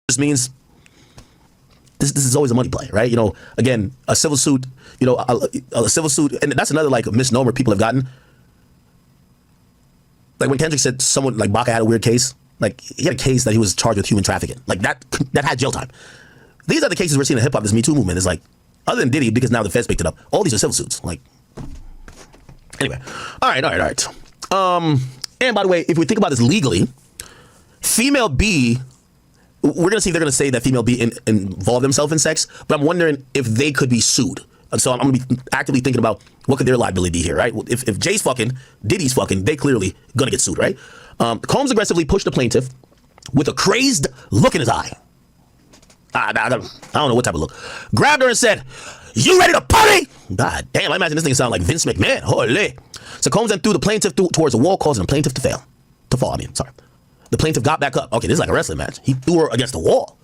This means this is always a money play, right? You know, again, a civil suit, you know, a civil suit, and that's another like misnomer people have gotten. Like when Kendrick said someone like Baca had a weird case, like he had a case that he was charged with human trafficking, like that had jail time. These are the cases we're seeing in hip hop. This Me Too movement is like, other than Diddy, because now the feds picked it up. All these are civil suits. Like, anyway, all right. And by the way, if we think about this legally, female B, we're gonna see if they're gonna say that female B involve themselves in sex, but I'm wondering if they could be sued. And so I'm gonna be actively thinking about what could their liability be here, right? If Jay's fucking, Diddy's fucking, they clearly gonna get sued, right? Combs aggressively pushed the plaintiff with a crazed look in his eye. I don't know what type of look. Grabbed her and said, "You ready to party?" God damn, I imagine this thing sound like Vince McMahon. Holy. So Combs then threw the plaintiff towards a wall, causing the plaintiff to fall. The plaintiff got back up. Okay, this is like a wrestling match. He threw her against the wall.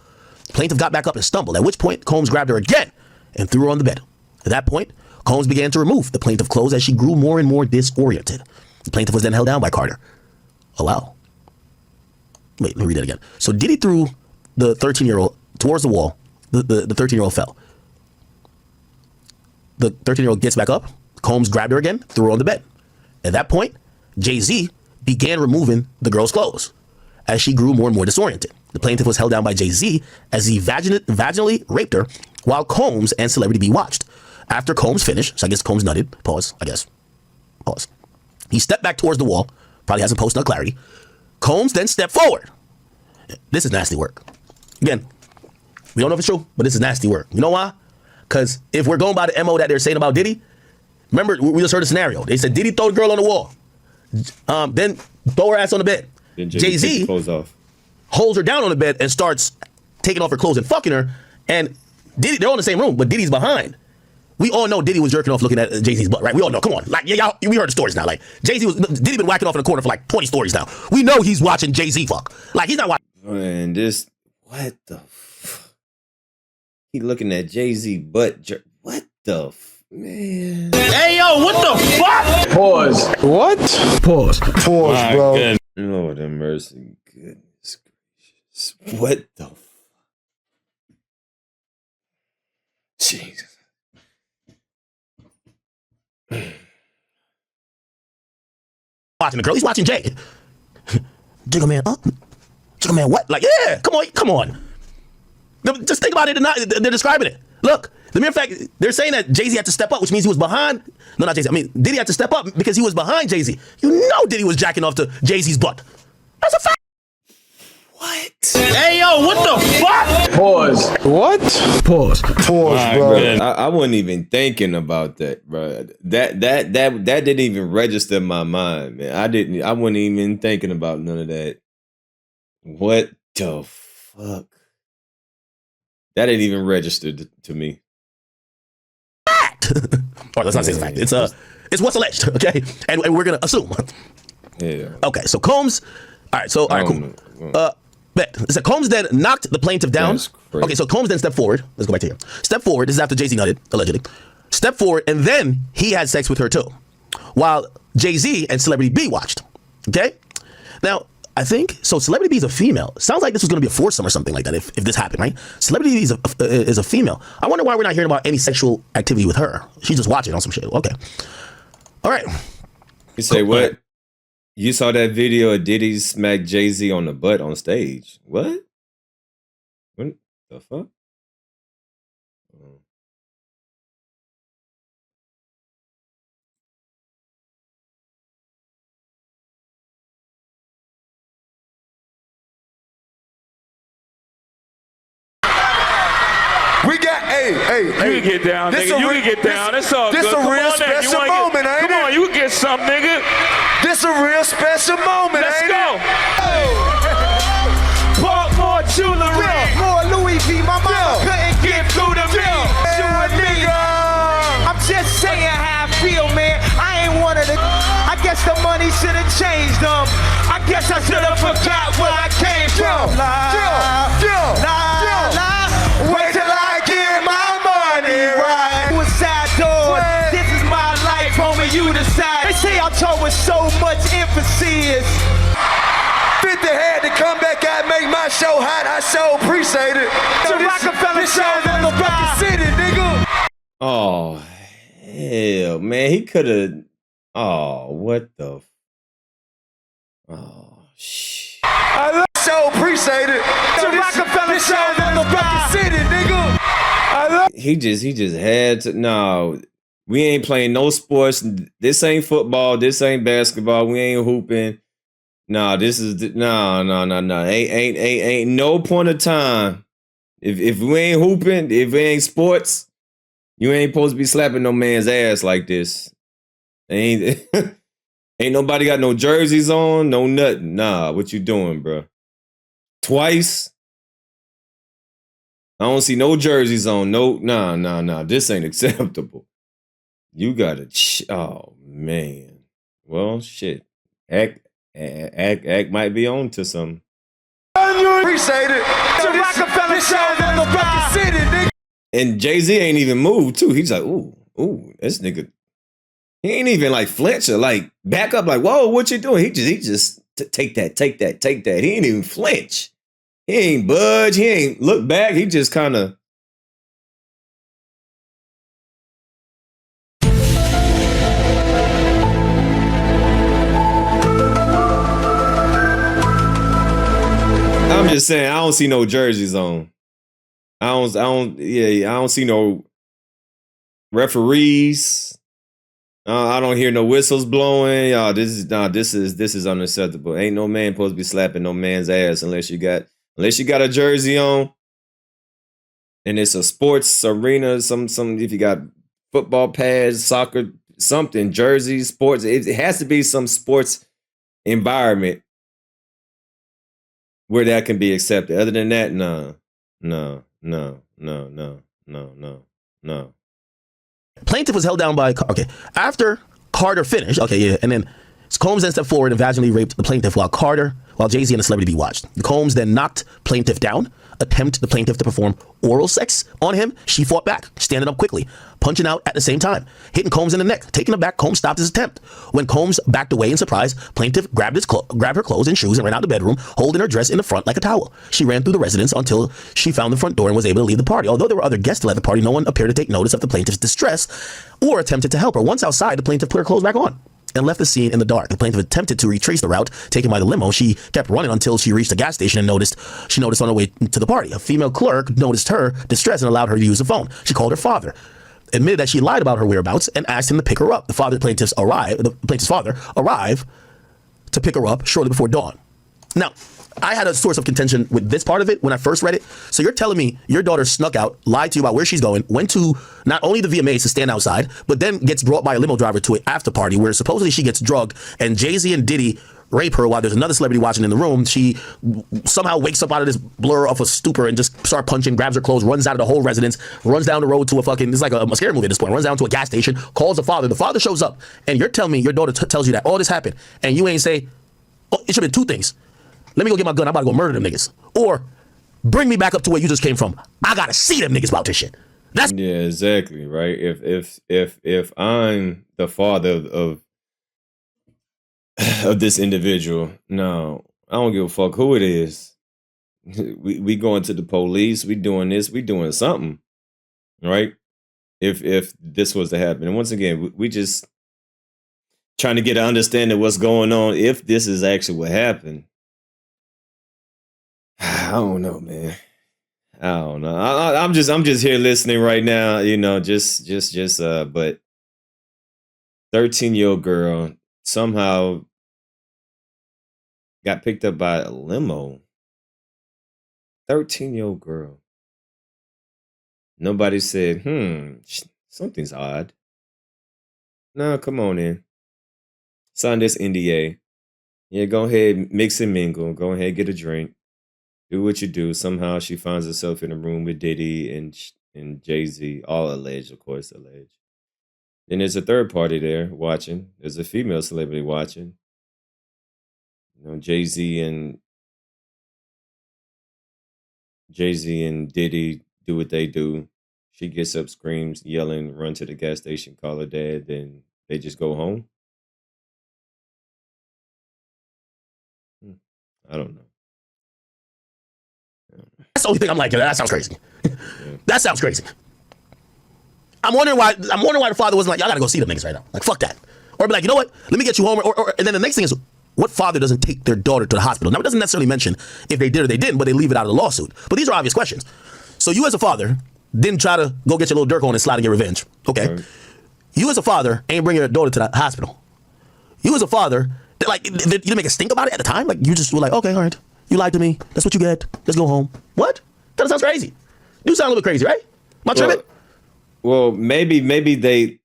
The plaintiff got back up and stumbled, at which point Combs grabbed her again and threw her on the bed. At that point, Combs began to remove the plaintiff's clothes as she grew more and more disoriented. The plaintiff was then held down by Carter. Oh, wow. Wait, let me read that again. So Diddy threw the 13-year-old towards the wall. The 13-year-old fell. The 13-year-old gets back up. Combs grabbed her again, threw her on the bed. At that point, Jay-Z began removing the girl's clothes as she grew more and more disoriented. The plaintiff was held down by Jay-Z as he vaginally raped her while Combs and Celebrity B watched. After Combs finished, so I guess Combs nutted, pause, he stepped back towards the wall, probably hasn't post-nut clarity. Combs then stepped forward. This is nasty work. Again, we don't know if it's true, but this is nasty work. You know why? Because if we're going by the MO that they're saying about Diddy, remember, we just heard a scenario. They said Diddy throw the girl on the wall, then throw her ass on the bed. Jay-Z holds her down on the bed and starts taking off her clothes and fucking her. And Diddy, they're all in the same room, but Diddy's behind. We all know Diddy was jerking off looking at Jay-Z's butt, right? We all know. Come on, like y'all, we heard the stories now. Like Diddy been whacking off in the corner for like 20 stories now. We know he's watching Jay-Z fuck. Like he's not watching. Man, what the? He looking at Jay-Z butt. What the? Man. Hey yo, what the fuck? Pause. What? Pause, My bro. goodness. Lord have mercy. Goodness gracious. What the? Jesus. Watching the girl, he's watching Jay. Jiggle man, Jiggle man, what? Like, yeah, come on. Just think about it. They're describing it. Look, the mere fact they're saying that Jay-Z had to step up, which means he was behind. No, not Jay-Z. I mean, Diddy had to step up because he was behind Jay-Z. You know, Diddy was jacking off to Jay-Z's butt. That's a fact. What? Hey yo, what the fuck? Pause. What? Pause, bro. I wasn't even thinking about that, bro. That didn't even register in my mind, man. I wasn't even thinking about none of that. What the fuck? That didn't even register to me. Fact. Or let's not say it's a fact. It's what's alleged, okay? And we're gonna assume. Yeah. Okay, so Combs. All right, cool. So Combs then knocked the plaintiff down. Okay, so Combs then stepped forward. Let's go back to here. Step forward. This is after Jay-Z nutted, allegedly. Step forward, and then he had sex with her too, while Jay-Z and Celebrity B watched. Okay? Now, I think, so Celebrity B is a female. Sounds like this was going to be a foursome or something like that if this happened, right? Celebrity B is a female. I wonder why we're not hearing about any sexual activity with her. She's just watching on some shit. Okay. All right. You say what? You saw that video of Diddy smack Jay-Z on the butt on stage. What? What the fuck? We got, hey. You can get down, nigga. You can get down. It's all good. This a real special moment, ain't it? Come on, you can get some, nigga. This a real special moment, Let's ain't go. it? Bought more jewelry. More Louis V, my mama Couldn't get through to me. I'm just saying how I feel, man. I ain't one of the. I guess the money should have changed them. I guess I should have forgot where I came from. Wait till I get my money right. Suicide door. This is my life, homie. You decide. They say I talk with so much emphasis. 50 had to come back out and make my show hot, I show appreciate it. So Rockefeller show motherfucking city, nigga. Oh, hell, man. He could have. Oh, what the. Oh, shit. I love show appreciate it. So Rockefeller show motherfucking city, nigga. He just had to. No, we ain't playing no sports. This ain't football. This ain't basketball. We ain't hooping. No, this is no. Ain't no point of time. If we ain't hooping, if it ain't sports, you ain't supposed to be slapping no man's ass like this. Ain't ain't nobody got no jerseys on, no nothing. Nah, what you doing, bro? Twice. I don't see no jerseys on. No, nah. This ain't acceptable. You gotta. Oh man. Well, shit. Act might be on to something. Appreciate it. So Rockefeller show motherfucking city, nigga. And Jay-Z ain't even moved too. He's like, ooh, this nigga. He ain't even like flinch or like back up. Like, whoa, what you doing? He just take that. He ain't even flinch. He ain't budge. He ain't look back. He just kind of. I'm just saying, I don't see no jerseys on. I don't see no referees. I don't hear no whistles blowing. This is unacceptable. Ain't no man supposed to be slapping no man's ass unless you got a jersey on. And it's a sports arena, some if you got football pads, soccer, something, jerseys, sports. It has to be some sports environment where that can be accepted. Other than that, no. Plaintiff was held down by, after Carter finished, and then Combs then stepped forward and vaginally raped the plaintiff while Jay-Z and the celebrity watched. Combs then knocked plaintiff down, attempted the plaintiff to perform oral sex on him. She fought back, standing up quickly, punching out at the same time, hitting Combs in the neck. Taken aback, Combs stopped his attempt. When Combs backed away in surprise, plaintiff grabbed her clothes and shoes and ran out the bedroom, holding her dress in the front like a towel. She ran through the residence until she found the front door and was able to leave the party. Although there were other guests still at the party, no one appeared to take notice of the plaintiff's distress or attempted to help her. Once outside, the plaintiff put her clothes back on and left the scene in the dark. The plaintiff attempted to retrace the route taken by the limo. She kept running until she reached a gas station and noticed on her way to the party. A female clerk noticed her distress and allowed her to use the phone. She called her father, admitted that she lied about her whereabouts, and asked him to pick her up. The plaintiff's father arrived to pick her up shortly before dawn. Now, I had a source of contention with this part of it when I first read it. So you're telling me your daughter snuck out, lied to you about where she's going, went to not only the VMAs to stand outside, but then gets brought by a limo driver to an after party where supposedly she gets drugged and Jay-Z and Diddy rape her while there's another celebrity watching in the room. She somehow wakes up out of this blur of a stupor and just start punching, grabs her clothes, runs out of the whole residence, runs down the road to it's like a scary movie at this point, runs down to a gas station, calls the father. The father shows up, and you're telling me your daughter tells you that all this happened, and you ain't say, oh, it should have been two things. Let me go get my gun. I'm about to go murder them niggas. Or bring me back up to where you just came from. I gotta see them niggas about this shit. That's exactly right. If I'm the father of this individual, no, I don't give a fuck who it is. We going to the police. We doing this. We doing something, right? If this was to happen, and once again, we just trying to get an understanding of what's going on. If this is actually what happened. I don't know, man. I don't know. I'm just here listening right now, but 13-year-old girl somehow got picked up by a limo. 13-year-old girl. Nobody said, something's odd. No, come on in. Sign this NDA. Yeah, go ahead, mix and mingle. Go ahead, get a drink. Do what you do. Somehow she finds herself in a room with Diddy and Jay-Z, all alleged, of course, alleged. Then there's a third party there watching. There's a female celebrity watching. Jay-Z and Diddy do what they do. She gets up, screams, yelling, run to the gas station, call her dad, then they just go home. I don't know. the only thing I'm like, that sounds crazy. That sounds crazy. I'm wondering why the father wasn't like, I gotta go see them niggas right now. Like, fuck that. Or be like, you know what? Let me get you home. And then the next thing is, what father doesn't take their daughter to the hospital? Now, it doesn't necessarily mention if they did or they didn't, but they leave it out of the lawsuit. But these are obvious questions. So you as a father didn't try to go get your little Dirk on and slide and get revenge. Okay. Right. You as a father ain't bring your daughter to the hospital. You as a father, like, you didn't make a stink about it at the time? Like, you just were like, okay, all right. You lied to me. That's what you get. Let's go home. What? That sounds crazy. You sound a little bit crazy, right? Am I tripping? Well, maybe they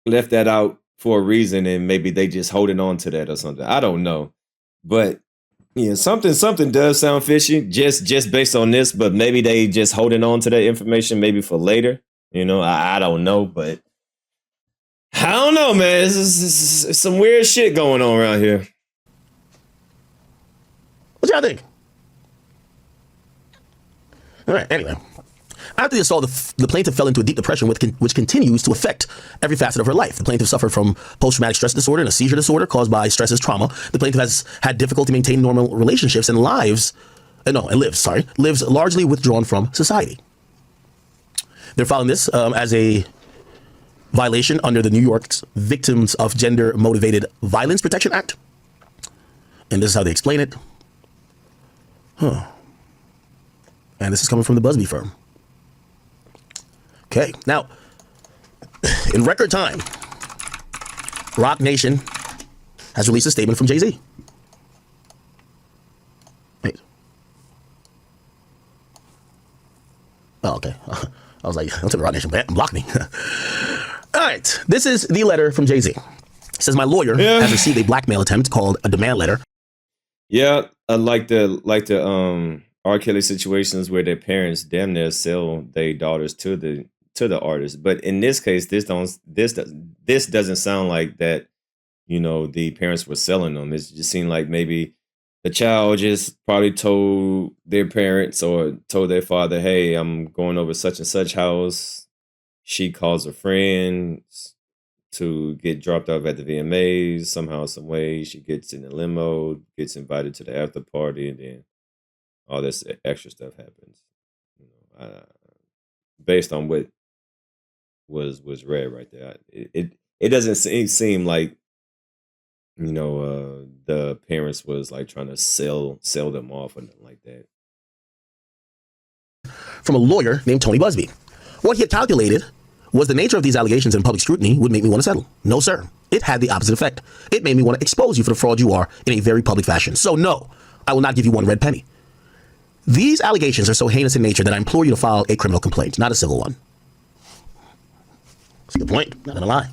left that out for a reason, and maybe they just holding on to that or something. I don't know, but something does sound fishy just based on this. But maybe they just holding on to that information, maybe for later. I don't know, but I don't know, man. It's some weird shit going on around here. What y'all think? All right. Anyway. After the assault, the plaintiff fell into a deep depression, which continues to affect every facet of her life. The plaintiff suffered from post-traumatic stress disorder and a seizure disorder caused by stress as trauma. The plaintiff has had difficulty maintaining normal relationships and lives largely withdrawn from society. They're filing this as a violation under the New York's Victims of Gender Motivated Violence Protection Act. And this is how they explain it. And this is coming from the Busby firm. Okay, now, in record time, Roc Nation has released a statement from Jay-Z. Wait. Oh, okay. I was like, don't tell me Roc Nation, block me. All right, this is the letter from Jay-Z. It says, my lawyer has received a blackmail attempt called a demand letter. Yeah, like the R. Kelly situations where their parents damn near sell their daughters to the artist. But in this case, this doesn't sound like that, the parents were selling them. It just seemed like maybe the child just probably told their parents or told their father, hey, I'm going over such and such house. She calls her friends to get dropped off at the VMAs. Somehow, some way, she gets in the limo, gets invited to the after party, and then all this extra stuff happens. Based on what was read right there, it doesn't seem like the parents was like trying to sell them off or nothing like that. From a lawyer named Tony Busby. What he had calculated was the nature of these allegations and public scrutiny would make me want to settle. No, sir. It had the opposite effect. It made me want to expose you for the fraud you are in a very public fashion. So no, I will not give you one red penny. These allegations are so heinous in nature that I implore you to file a criminal complaint, not a civil one. That's a good point. Not gonna lie.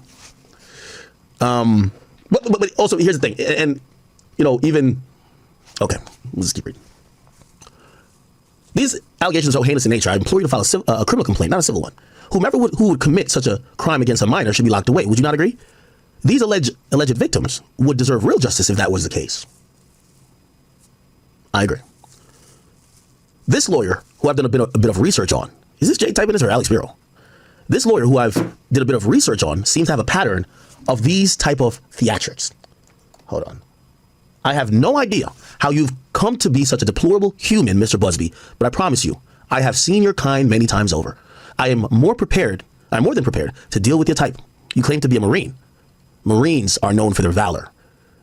But also, here's the thing, and okay, we'll just keep reading. These allegations are so heinous in nature, I implore you to file a criminal complaint, not a civil one. Whomever who would commit such a crime against a minor should be locked away. Would you not agree? These alleged victims would deserve real justice if that was the case. I agree. This lawyer, who I've done a bit of research on, is this Jay typing this or Alex Bureau? This lawyer, who I've did a bit of research on, seems to have a pattern of these type of theatrics. Hold on. I have no idea how you've come to be such a deplorable human, Mr. Busby, but I promise you, I have seen your kind many times over. I'm more than prepared to deal with your type. You claim to be a Marine. Marines are known for their valor.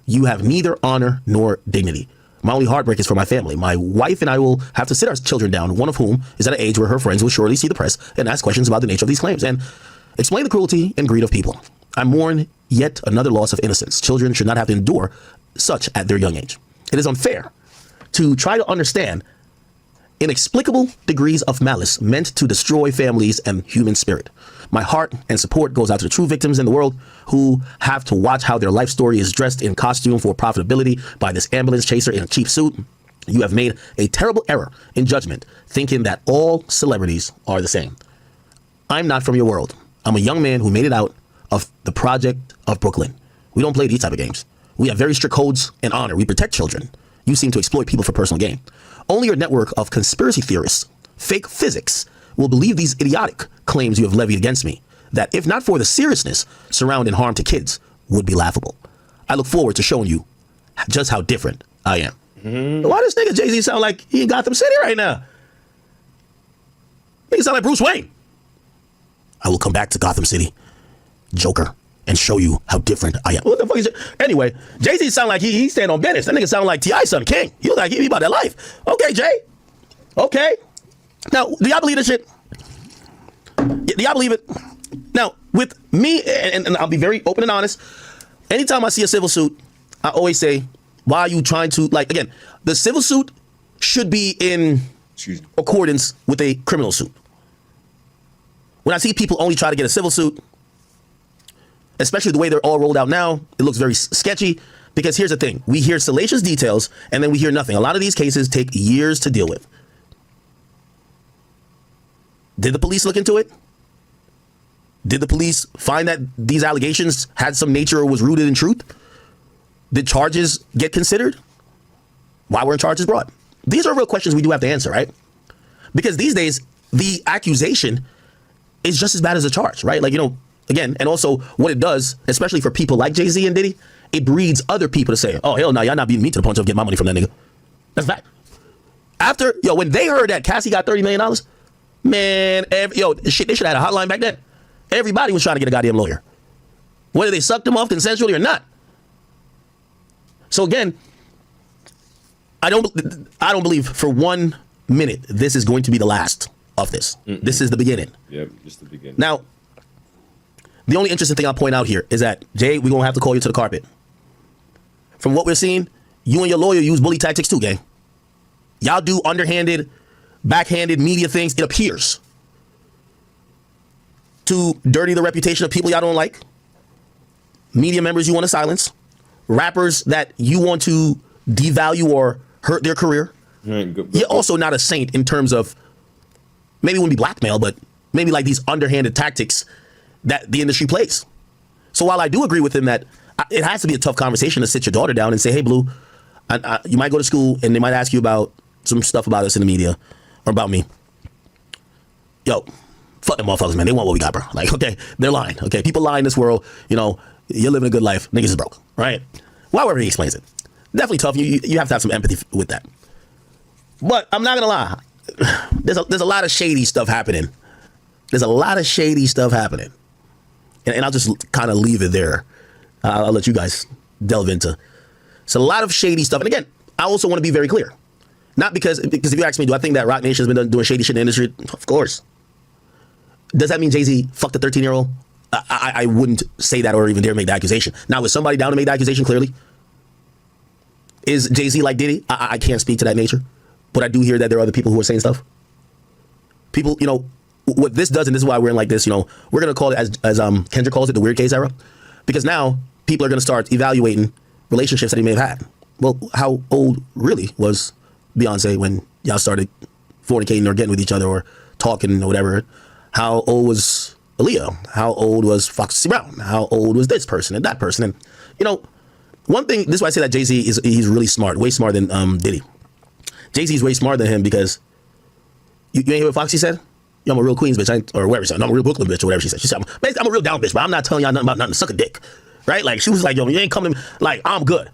You have neither honor nor dignity. My only heartbreak is for my family. My wife and I will have to sit our children down, one of whom is at an age where her friends will surely see the press and ask questions about the nature of these claims and explain the cruelty and greed of people. I mourn yet another loss of innocence. Children should not have to endure such at their young age. It is unfair to try to understand inexplicable degrees of malice meant to destroy families and human spirit. My heart and support goes out to the true victims in the world who have to watch how their life story is dressed in costume for profitability by this ambulance chaser in a cheap suit. You have made a terrible error in judgment, thinking that all celebrities are the same. I'm not from your world. I'm a young man who made it out of the project of Brooklyn. We don't play these type of games. We have very strict codes and honor. We protect children. You seem to exploit people for personal gain. Only your network of conspiracy theorists, fake physics, will believe these idiotic claims you have levied against me, that if not for the seriousness surrounding harm to kids, would be laughable. I look forward to showing you just how different I am. Mm-hmm. Why does nigga Jay-Z sound like he in Gotham City right now? Nigga sound like Bruce Wayne. I will come back to Gotham City, Joker, and show you how different I am. What the fuck is it? Anyway, Jay-Z sound like he stand on business. That nigga sound like T.I. son King. He look like he about that life. Okay, Jay. Okay. Now, do y'all believe this shit? Do y'all believe it? Now, with me, and I'll be very open and honest, anytime I see a civil suit, I always say, why are you trying to, like, again, the civil suit should be in accordance with a criminal suit. When I see people only try to get a civil suit, especially the way they're all rolled out now, it looks very sketchy, because here's the thing. We hear salacious details, and then we hear nothing. A lot of these cases take years to deal with. Did the police look into it? Did the police find that these allegations had some nature or was rooted in truth? Did charges get considered? Why weren't charges brought? These are real questions we do have to answer, right? Because these days, the accusation is just as bad as the charge, right? Like, you know, again, and also what it does, especially for people like Jay-Z and Diddy, it breeds other people to say, oh, hell no, y'all not beating me to the punch of get my money from that nigga. That's fact. After, when they heard that Cassie got $30 million, man, shit, they should have had a hotline back then. Everybody was trying to get a goddamn lawyer. Whether they sucked him off consensually or not. So again, I don't believe for 1 minute this is going to be the last of this. This is the beginning. Yep, just the beginning. Now, the only interesting thing I'll point out here is that, Jay, we're going to have to call you to the carpet. From what we're seeing, you and your lawyer use bully tactics too, gang. Y'all do underhanded, backhanded media things, it appears, to dirty the reputation of people y'all don't like, media members you want to silence, rappers that you want to devalue or hurt their career. You're also not a saint in terms of, maybe it wouldn't be blackmail, but maybe like these underhanded tactics that the industry plays. So while I do agree with him that it has to be a tough conversation to sit your daughter down and say, hey, Blue, you might go to school and they might ask you about some stuff about us in the media or about me. Yo, fuck them motherfuckers, man. They want what we got, bro. Like, okay, they're lying. Okay, people lie in this world. You know, you're living a good life. Niggas is broke, right? However he explains it. Definitely tough. You have to have some empathy with that. But I'm not gonna lie. There's a lot of shady stuff happening. There's a lot of shady stuff happening. And I'll just kind of leave it there. I'll let you guys delve into. It's a lot of shady stuff. And again, I also want to be very clear. Not because if you ask me, do I think that Rock Nation has been doing shady shit in the industry? Of course. Does that mean Jay-Z fucked a 13-year-old? I wouldn't say that or even dare make the accusation. Now, was somebody down to make the accusation clearly? Is Jay-Z like Diddy? I can't speak to that nature. But I do hear that there are other people who are saying stuff. People, you know, what this does, and this is why we're in like this, you know, we're going to call it, as Kendrick calls it, the weird case era. Because now people are going to start evaluating relationships that he may have had. Well, how old really was Beyonce when y'all started fornicating or getting with each other or talking or whatever? How old was Aaliyah? How old was Foxy Brown? How old was this person and that person? And, you know, one thing, this is why I say that Jay-Z he's really smart, way smarter than Diddy. Jay-Z's way smarter than him because you ain't hear what Foxy said? Yo, I'm a real Queens bitch, or whatever she said. No, I'm a real Brooklyn bitch, or whatever she said. She said, I'm a real down bitch, but I'm not telling y'all nothing about nothing to suck a dick. Right? Like, she was like, yo, you ain't coming to me. Like, I'm good.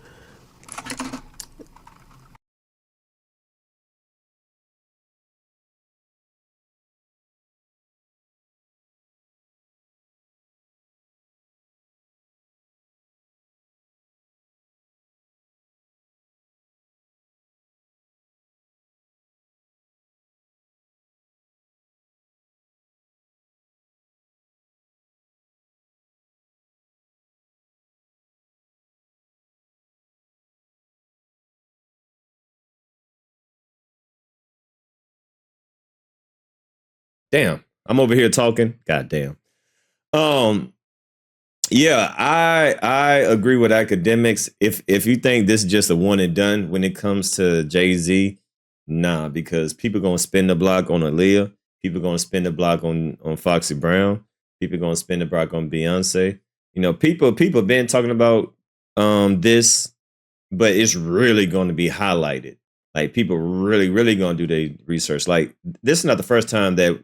Damn, I'm over here talking. God damn. Yeah, I agree with Akademiks. If you think this is just a one and done when it comes to Jay-Z, nah, because people gonna spin the block on Aaliyah, people gonna spin the block on Foxy Brown, people gonna spin the block on Beyonce. You know, people been talking about this, but it's really gonna be highlighted. Like, people really gonna do their research. Like, this is not the first time that,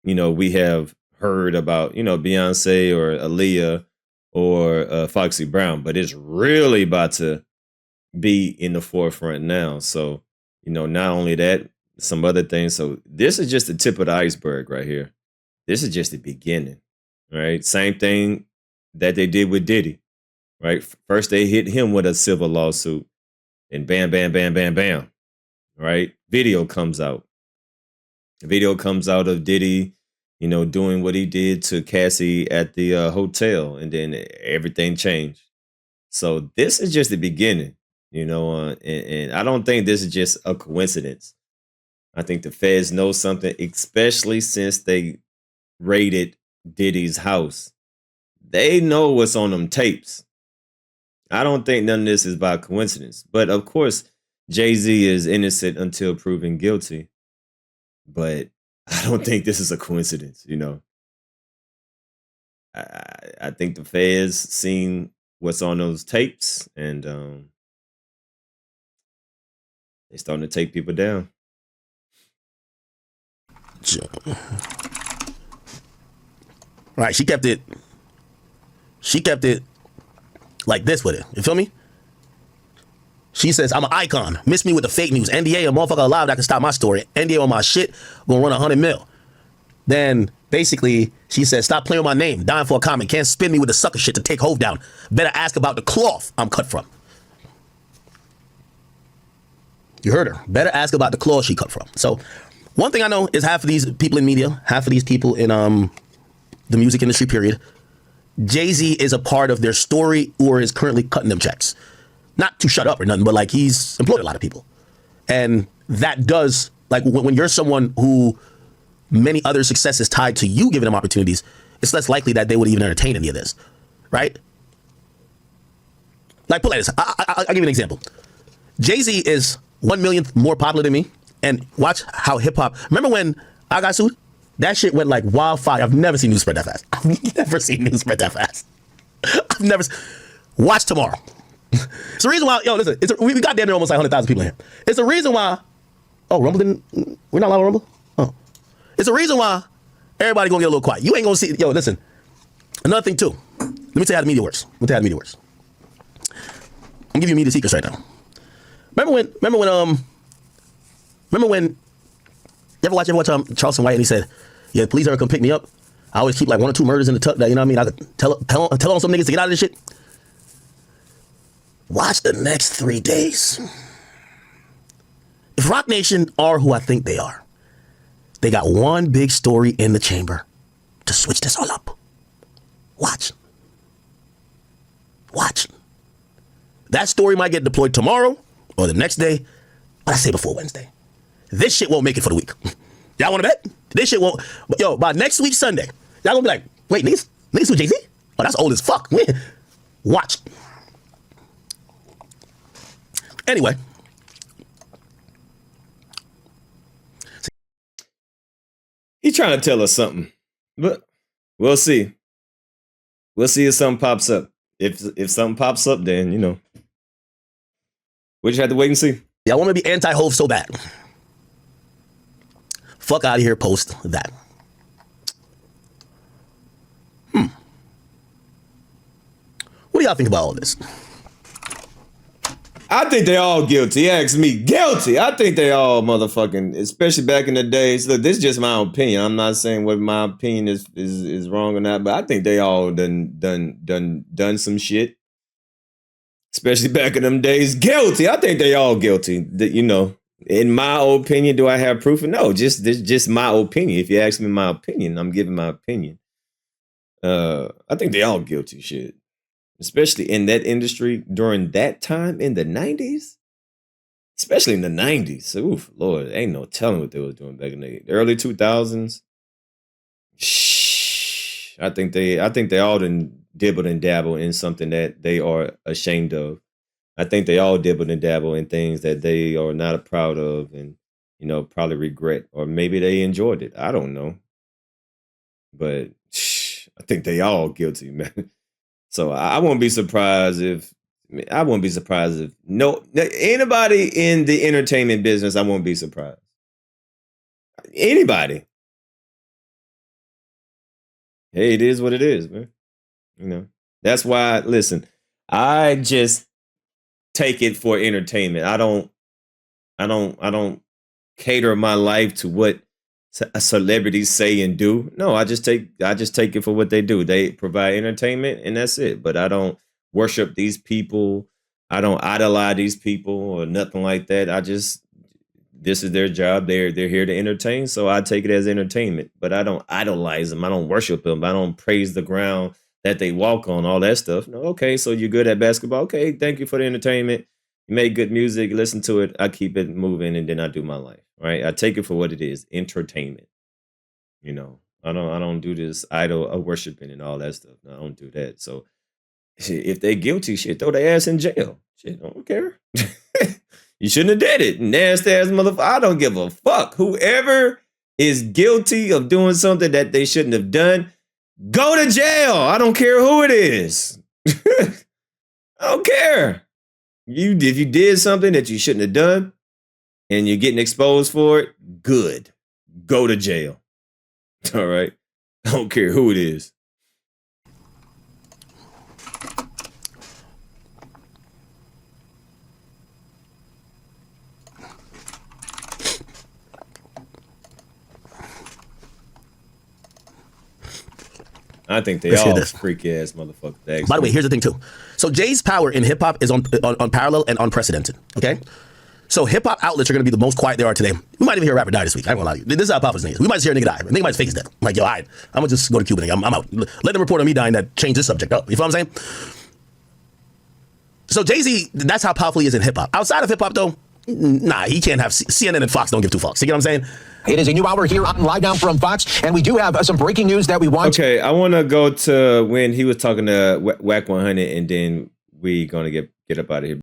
you know, we have heard about, you know, Beyonce or Aaliyah or Foxy Brown, but it's really about to be in the forefront now. So, you know, not only that, some other things. So this is just the tip of the iceberg right here. This is just the beginning, right? Same thing that they did with Diddy, right? First they hit him with a civil lawsuit, and bam, bam, bam, bam, bam, right? Video comes out. The video comes out of Diddy, doing what he did to Cassie at the hotel, and then everything changed. So this is just the beginning, and I don't think this is just a coincidence. I think the feds know something, especially since they raided Diddy's house. They know what's on them tapes. I don't think none of this is by coincidence. But of course, Jay-Z is innocent until proven guilty. But I don't think this is a coincidence, I think the feds seen what's on those tapes, and they're starting to take people down. Right, she kept it like this with it. You feel me? She says, I'm an icon. Miss me with the fake news. NDA, a motherfucker alive that can stop my story. NDA on my shit, gonna run 100 mil. Then basically she says, stop playing with my name. Dying for a comment. Can't spin me with the sucker shit to take Hove down. Better ask about the cloth I'm cut from. You heard her. Better ask about the cloth she cut from. So one thing I know is half of these people in media, half of these people in the music industry, period, Jay-Z is a part of their story or is currently cutting them checks. Not to shut up or nothing, but like he's employed a lot of people. And that does, like when you're someone who many other success is tied to you giving them opportunities, it's less likely that they would even entertain any of this, right? Like, put like this, I'll give you an example. Jay-Z is 1 millionth more popular than me, and watch how hip-hop, remember when I got sued? That shit went like wildfire. I've never seen news spread that fast. I've never seen news spread that fast. I've never, watch tomorrow. It's the reason why, listen, we got damn near almost like 100,000 people in here. It's the reason why, Rumble didn't, we're not allowed to Rumble? Oh. It's the reason why everybody gonna get a little quiet. You ain't gonna see, listen, another thing too. Let me tell you how the media works. I'm gonna give you media secrets right now. Remember when, you ever watch Charleston White and he said, yeah, police ever come pick me up? I always keep like 1 or 2 murders in the tuck that, I could tell on some niggas to get out of this shit. Watch the next 3 days. If Rock Nation are who I think they are, they got one big story in the chamber to switch this all up. Watch. That story might get deployed tomorrow or the next day, but I say before Wednesday. This shit won't make it for the week. Y'all want to bet? This shit won't. By next week Sunday, y'all gonna be like, wait, niggas with Jay-Z? Oh, that's old as fuck. Watch. Anyway. He's trying to tell us something, but we'll see. We'll see if something pops up. If something pops up, then, we just have to wait and see. Y'all want to be anti-Hove so bad. Fuck out of here, post that. What do y'all think about all this? I think they all guilty. Ask me, guilty. I think they all motherfucking, especially back in the days. Look, this is just my opinion. I'm not saying what my opinion is wrong or not, but I think they all done some shit. Especially back in them days, guilty. I think they all guilty. In my opinion, do I have proof? No, just my opinion. If you ask me my opinion, I'm giving my opinion. I think they all guilty shit. Especially in that industry during that time in the 90s. Especially in the 90s. Oof, Lord, ain't no telling what they was doing back in the early 2000s. Shh. I think they all done dibbled and dabbled in something that they are ashamed of. I think they all dibbled and dabbled in things that they are not proud of and, probably regret. Or maybe they enjoyed it. I don't know. But I think they all guilty, man. So I won't be surprised if no anybody in the entertainment business, I won't be surprised. Anybody. Hey, it is what it is, man. That's why, listen, I just take it for entertainment. I don't cater my life to what celebrities say and do. No, I just take it for what they do. They provide entertainment, and that's it. But I don't worship these people. I don't idolize these people or nothing like that. This is their job. They're here to entertain, so I take it as entertainment. But I don't idolize them. I don't worship them. I don't praise the ground that they walk on, all that stuff. No, okay, so you're good at basketball. Okay, thank you for the entertainment. You make good music, listen to it. I keep it moving, and then I do my life. Right? I take it for what it is, entertainment. You know, I don't do this idol worshiping and all that stuff. No, I don't do that. So shit, if they guilty, shit, throw their ass in jail. Shit, I don't care. You shouldn't have did it. Nasty ass motherfucker. I don't give a fuck. Whoever is guilty of doing something that they shouldn't have done, go to jail. I don't care who it is. I don't care. If you did something that you shouldn't have done and you're getting exposed for it, good. Go to jail. All right. I don't care who it is. I think they all freaky ass motherfuckers. By the way, here's the thing too. So Jay's power in hip hop is on parallel and unprecedented. Okay, so hip hop outlets are gonna be the most quiet they are today. We might even hear a rapper die this week. I ain't gonna lie to you. This is how powerful this nigga is. We might just hear a nigga die. A nigga might fake his death. I'm like, yo, all right, I'm gonna just go to Cuba. Nigga. I'm out. Let them report on me dying that change this subject up. You feel what I'm saying? So Jay-Z, that's how powerful he is in hip hop. Outside of hip hop though, nah, he can't have CNN and Fox don't give two fucks. You get what I'm saying? It is a new hour here on Live Now from Fox, and we do have some breaking news that we want. Okay, I want to go to when he was talking to Whack 100, and then we gonna get up out of here.